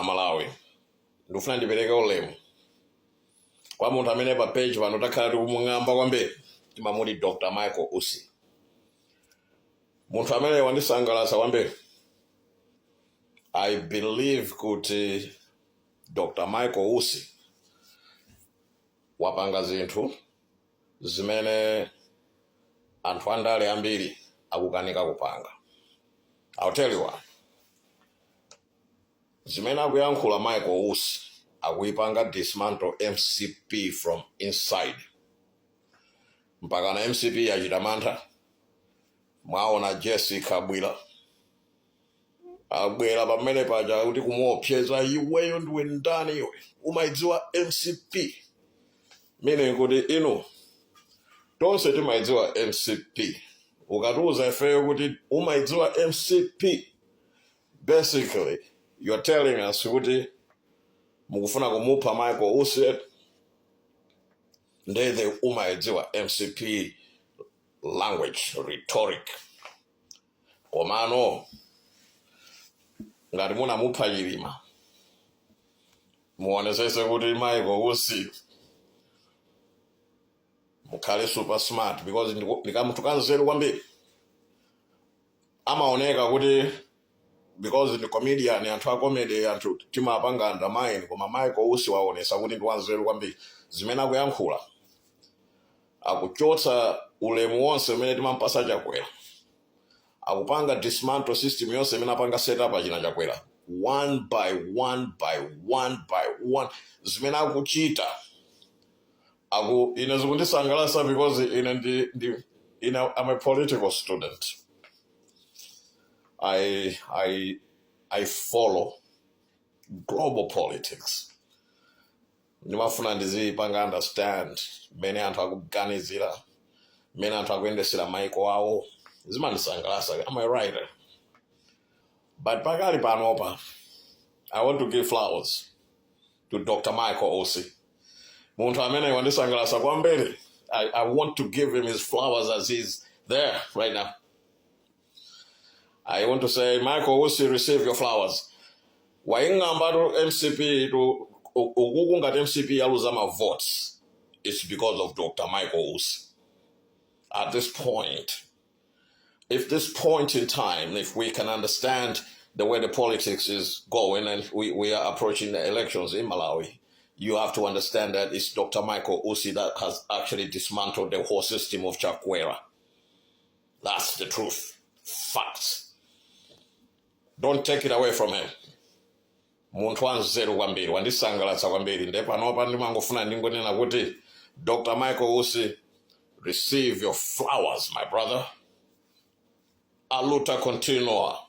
Malawi. Ndufuna ndipereke ulemu. Kwa muntu amene pa page pano takhala tikumung'amba kwambiri timamuti Dr. Michael Usi. Muntu amene wandisangalatsa kwambiri. I believe kuti Dr. Michael Usi wapanga zinthu zimene anthu andale ambiri akukanika kupanga. I'll tell you why. Zimene akuyankhula Michael Usi akuipanga dismantle MCP from inside. Mpaka na MCP yachita mantha. Mwaona Jessica Bwila. Abwera pamene paja kuti kumuopseza iweyo ndiwe ndani iwe. Umaidziwa MCP. Meaning kuti inu tonse timaidziwa MCP. Ukatuza ifeyo kuti umaidziwa MCP. Basically, you're telling us kuti mukufuna kumupha Michael Usi ndethe umaidziwa MCP language, rhetoric. Komano ngati munamupha Chilima muonesese kuti Michael Usi ukhale super smart because ndikamutuka nzeru kwambiri. Amaoneka kuti because the comedian anthu a comedy anthu timapanga undermine koma Michael Usi waonesa kuti ndi wanzeru kwambiri. Zimene akuyankhula akuchotsa ulemu wonse umene timampasa chakwera. Akupanga dismantle system yonse imene apanga setup achina chakwera. One by one by one by one. Zimene akuchita ine zikundisangalatsa because I'm a political student. I follow global politics. Ndimafuna ndizipanga understand many anthu akuganizira, many anthu akuyendesera maiko awo. Zimandisangalatsa. I'm a writer. But pakali panopa, I want to give flowers to Dr. Michael Usi. Muntu amene wandisangalatsa kwambiri. I want to give him his flowers as he's there right now. I want to say, Michael Usi, receive your flowers. Waingamba to MCP to ukungati MCP yaluzama votes. It's because of Dr. Michael Usi. At this point, if this point in time, if we can understand the way the politics is going and we are approaching the elections in Malawi, you have to understand that it's Dr. Michael Usi that has actually dismantled the whole system of chakwera. That's the truth. Facts. Don't take it away from him. Muntu wanzeru kwambiri, wandisangalatsa kwambiri. Ndepanopa ndimangofuna ndingonena kuti Dr. Michael Usi, receive your flowers, my brother. A luta continua.